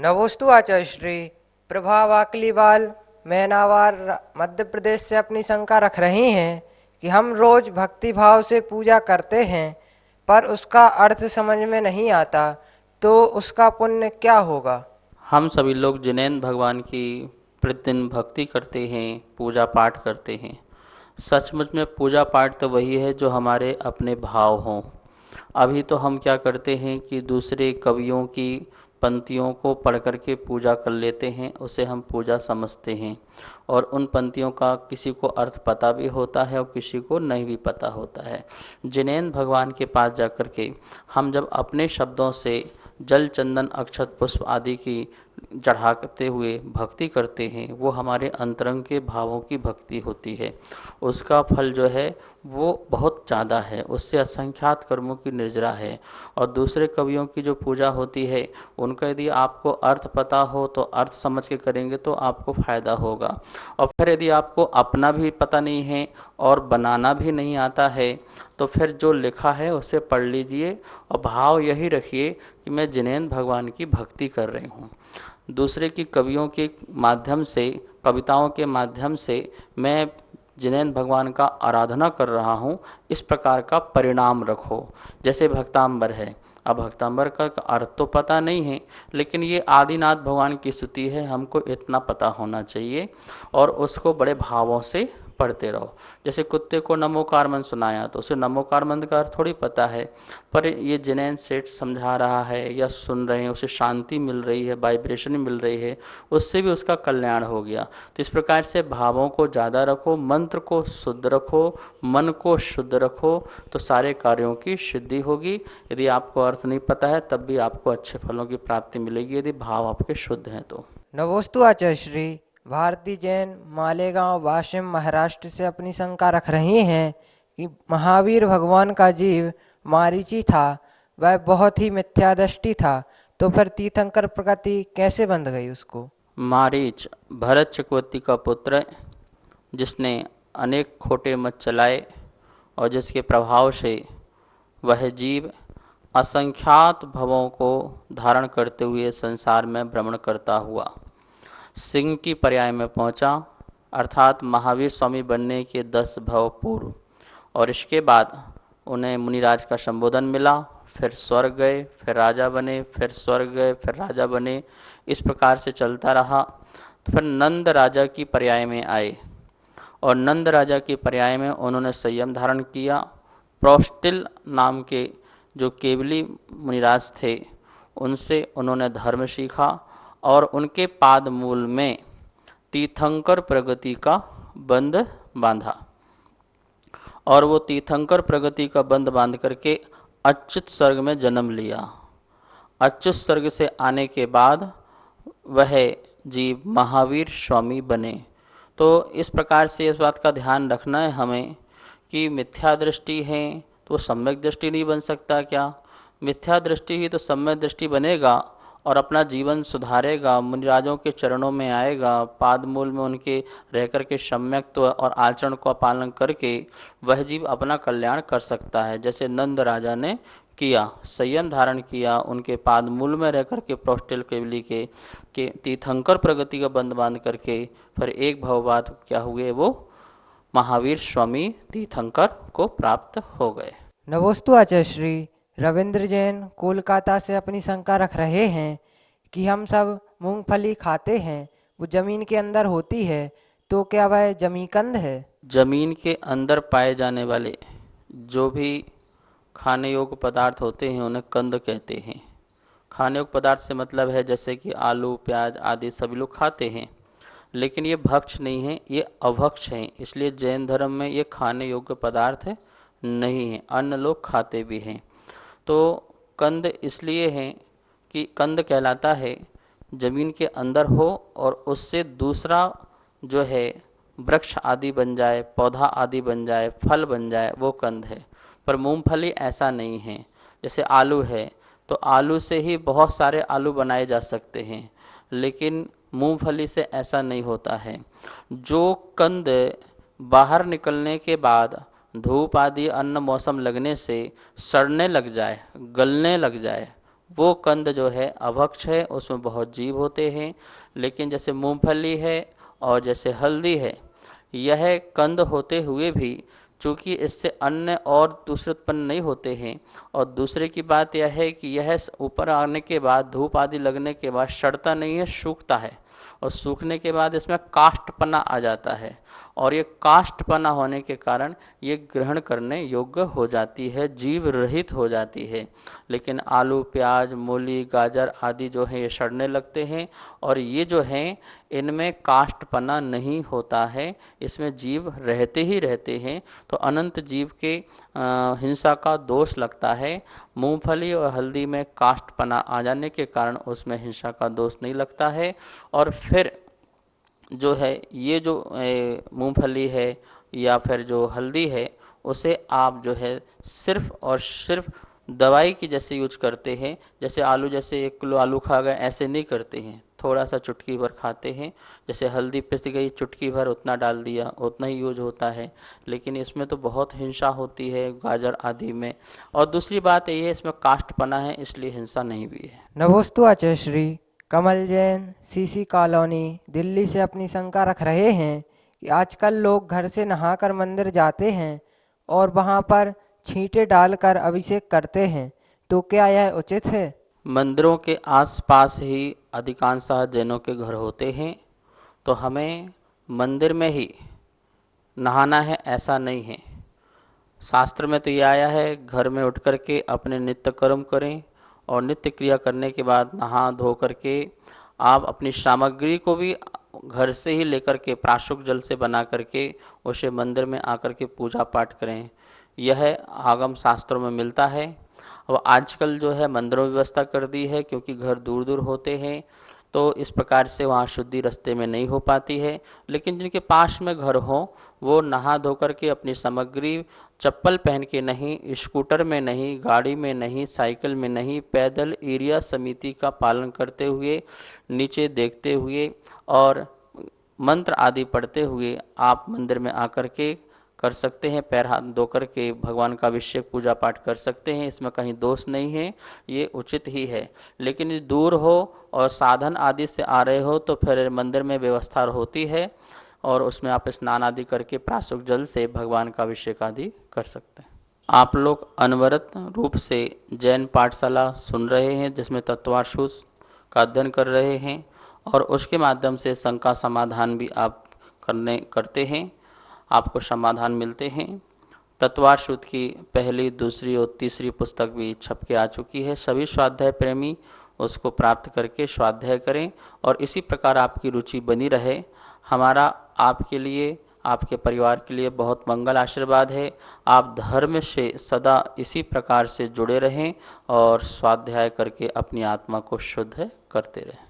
नमोस्तु आचार्यश्री। प्रभा वाकलीवाल मैनावार मध्य प्रदेश से अपनी शंका रख रही हैं कि हम रोज भक्ति भाव से पूजा करते हैं पर उसका अर्थ समझ में नहीं आता, तो उसका पुण्य क्या होगा। हम सभी लोग जिनेंद्र भगवान की प्रतिदिन भक्ति करते हैं, पूजा पाठ करते हैं। सचमुच में पूजा पाठ तो वही है जो हमारे अपने भाव हों। अभी तो हम क्या करते हैं कि दूसरे कवियों की पंक्तियों को पढ़ कर के पूजा कर लेते हैं, उसे हम पूजा समझते हैं और उन पंक्तियों का किसी को अर्थ पता भी होता है और किसी को नहीं भी पता होता है। जिनेंद्र भगवान के पास जाकर के हम जब अपने शब्दों से जल चंदन अक्षत पुष्प आदि की चढ़ाते हुए भक्ति करते हैं, वो हमारे अंतरंग के भावों की भक्ति होती है। उसका फल जो है वो बहुत ज़्यादा है, उससे असंख्यात कर्मों की निर्जरा है। और दूसरे कवियों की जो पूजा होती है उनका यदि आपको अर्थ पता हो तो अर्थ समझ के करेंगे तो आपको फ़ायदा होगा। और फिर यदि आपको अपना भी पता नहीं है और बनाना भी नहीं आता है तो फिर जो लिखा है उसे पढ़ लीजिए और भाव यही रखिए कि मैं जिनेंद्र भगवान की भक्ति कर रही हूँ। दूसरे की कवियों के माध्यम से, कविताओं के माध्यम से मैं जिनेंद्र भगवान का आराधना कर रहा हूँ, इस प्रकार का परिणाम रखो। जैसे भक्तांबर है, अब भक्तांबर का अर्थ तो पता नहीं है, लेकिन ये आदिनाथ भगवान की स्तुति है, हमको इतना पता होना चाहिए और उसको बड़े भावों से पढ़ते रहो। जैसे कुत्ते को नमोकार मंत्र सुनाया तो उसे नमोकार मंत्र का अर्थ थोड़ी पता है, पर ये जिनेंद्र सेठ समझा रहा है या सुन रहे हैं, उसे शांति मिल रही है, वाइब्रेशन मिल रही है, उससे भी उसका कल्याण हो गया। तो इस प्रकार से भावों को ज़्यादा रखो, मंत्र को शुद्ध रखो, मन को शुद्ध रखो, तो सारे कार्यों की सिद्धि होगी। यदि आपको अर्थ नहीं पता है तब भी आपको अच्छे फलों की प्राप्ति मिलेगी, यदि भाव आपके शुद्ध हैं तो। नमोस्तु आचार्यश्री। भारती जैन मालेगांव वाशिम महाराष्ट्र से अपनी शंका रख रही हैं कि महावीर भगवान का जीव मारीची था, वह बहुत ही मिथ्यादृष्टि था, तो फिर तीर्थंकर प्रकृति कैसे बंध गई उसको। मारीच भरत चक्रवर्ती का पुत्र, जिसने अनेक खोटे मत चलाए और जिसके प्रभाव से वह जीव असंख्यात भवों को धारण करते हुए संसार में भ्रमण करता हुआ सिंह की पर्याय में पहुंचा, अर्थात महावीर स्वामी बनने के 10 भव पूर्व। और इसके बाद उन्हें मुनिराज का संबोधन मिला, फिर स्वर्ग गए, फिर राजा बने, फिर स्वर्ग गए, फिर राजा बने, इस प्रकार से चलता रहा। तो फिर नंद राजा की पर्याय में आए और नंद राजा की पर्याय में उन्होंने संयम धारण किया। प्रोस्टिल नाम के जो केवली मुनिराज थे उनसे उन्होंने धर्म सीखा और उनके पाद मूल में तीर्थंकर प्रगति का बंध बांधा और वो तीर्थंकर प्रगति का बंध बांध करके अच्युत सर्ग में जन्म लिया। अच्युत सर्ग से आने के बाद वह जीव महावीर स्वामी बने। तो इस प्रकार से इस बात का ध्यान रखना है हमें कि मिथ्या दृष्टि है तो सम्यक दृष्टि नहीं बन सकता क्या। मिथ्या दृष्टि ही तो सम्यक दृष्टि बनेगा और अपना जीवन सुधारेगा, मुनिराजों के चरणों में आएगा, पाद मूल में उनके रह कर के सम्यक्त्व और आचरण का पालन करके वह जीव अपना कल्याण कर सकता है। जैसे नंद राजा ने किया, संयम धारण किया, उनके पाद मूल में रह कर के प्रोस्टिल केवली के तीर्थंकर प्रगति का बंध बांध करके फिर एक भव बाद क्या हुए, वो महावीर स्वामी तीर्थंकर को प्राप्त हो गए। नमोस्तु आचार्यश्री। रविंद्र जैन कोलकाता से अपनी शंका रख रहे हैं कि हम सब मूंगफली खाते हैं, वो जमीन के अंदर होती है, तो क्या वह जमीकंद है। जमीन के अंदर पाए जाने वाले जो भी खाने योग्य पदार्थ होते हैं उन्हें कंद कहते हैं। खाने योग्य पदार्थ से मतलब है जैसे कि आलू प्याज आदि सभी लोग खाते हैं, लेकिन ये भक्ष नहीं है, ये अभक्ष हैं। इसलिए जैन धर्म में ये खाने योग्य पदार्थ नहीं है, अन्न लोग खाते भी हैं। तो कंद इसलिए हैं कि कंद कहलाता है जमीन के अंदर हो और उससे दूसरा जो है वृक्ष आदि बन जाए, पौधा आदि बन जाए, फल बन जाए, वो कंद है। पर मूंगफली ऐसा नहीं है। जैसे आलू है तो आलू से ही बहुत सारे आलू बनाए जा सकते हैं, लेकिन मूंगफली से ऐसा नहीं होता है। जो कंद बाहर निकलने के बाद धूप आदि अन्न मौसम लगने से सड़ने लग जाए, गलने लग जाए, वो कंद जो है अभक्ष है, उसमें बहुत जीव होते हैं। लेकिन जैसे मूंगफली है और जैसे हल्दी है, यह कंद होते हुए भी चूँकि इससे अन्न और दूसरे उत्पन्न नहीं होते हैं। और दूसरे की बात यह है कि यह ऊपर आने के बाद, धूप आदि लगने के बाद सड़ता नहीं है, सूखता है। और सूखने के बाद इसमें काष्ठपना आ जाता है, और ये काष्ठपना होने के कारण ये ग्रहण करने योग्य हो जाती है, जीव रहित हो जाती है। लेकिन आलू, प्याज, मूली, गाजर आदि जो है ये सड़ने लगते हैं, और ये जो हैं इनमें काष्ठपना नहीं होता है, इसमें जीव रहते ही रहते हैं। तो अनंत जीव के हिंसा का दोष लगता है। मूंगफली और हल्दी में काष्ठपना आ जाने के कारण उसमें हिंसा का दोष नहीं लगता है। और फिर जो है ये जो मूंगफली है या फिर जो हल्दी है, उसे आप जो है सिर्फ और सिर्फ दवाई की जैसे यूज करते हैं। जैसे आलू, जैसे 1 किलो आलू खा गए, ऐसे नहीं करते हैं, थोड़ा सा चुटकी भर खाते हैं। जैसे हल्दी पिस गई, चुटकी भर उतना डाल दिया, उतना ही यूज होता है। लेकिन इसमें तो बहुत हिंसा होती है गाजर आदि में। और दूसरी बात ये है, इसमें काष्ठपना है, इसलिए हिंसा नहीं भी है। नमोस्तु आचार्य श्री। कमल जैन, सीसी कॉलोनी, दिल्ली से अपनी शंका रख रहे हैं कि आजकल लोग घर से नहाकर मंदिर जाते हैं और वहां पर छींटे डालकर अभिषेक करते हैं, तो क्या यह उचित है? मंदिरों के आसपास ही अधिकांशतः जैनों के घर होते हैं, तो हमें मंदिर में ही नहाना है ऐसा नहीं है। शास्त्र में तो ये आया है, घर में उठ कर के अपने नित्य कर्म करें, और नित्य क्रिया करने के बाद नहा धो करके आप अपनी सामग्री को भी घर से ही लेकर के प्राशुक जल से बना करके उसे मंदिर में आकर के पूजा पाठ करें। यह आगम शास्त्रों में मिलता है। अब आजकल जो है मंदिरों में व्यवस्था कर दी है, क्योंकि घर दूर दूर होते हैं, तो इस प्रकार से वहाँ शुद्धि रास्ते में नहीं हो पाती है। लेकिन जिनके पास में घर हो, वो नहा धो करके अपनी सामग्री चप्पल पहन के नहीं, स्कूटर में नहीं, गाड़ी में नहीं, साइकिल में नहीं, पैदल एरिया समिति का पालन करते हुए, नीचे देखते हुए और मंत्र आदि पढ़ते हुए आप मंदिर में आकर के कर सकते हैं। पैर हाथ धो कर के भगवान का अभिषेक पूजा पाठ कर सकते हैं, इसमें कहीं दोष नहीं है, ये उचित ही है। लेकिन यदि दूर हो और साधन आदि से आ रहे हो, तो फिर मंदिर में व्यवस्था होती है, और उसमें आप स्नान आदि करके प्राशुक जल से भगवान का अभिषेक आदि कर सकते हैं। आप लोग अनवरत रूप से जैन पाठशाला सुन रहे हैं, जिसमें तत्वाशुद्ध का अध्ययन कर रहे हैं, और उसके माध्यम से शंका समाधान भी आप करते हैं, आपको समाधान मिलते हैं। तत्वाशुद्ध की पहली, दूसरी और तीसरी पुस्तक भी छप के आ चुकी है। सभी स्वाध्याय प्रेमी उसको प्राप्त करके स्वाध्याय करें, और इसी प्रकार आपकी रुचि बनी रहे। हमारा आपके लिए, आपके परिवार के लिए बहुत मंगल आशीर्वाद है। आप धर्म से सदा इसी प्रकार से जुड़े रहें और स्वाध्याय करके अपनी आत्मा को शुद्ध करते रहें।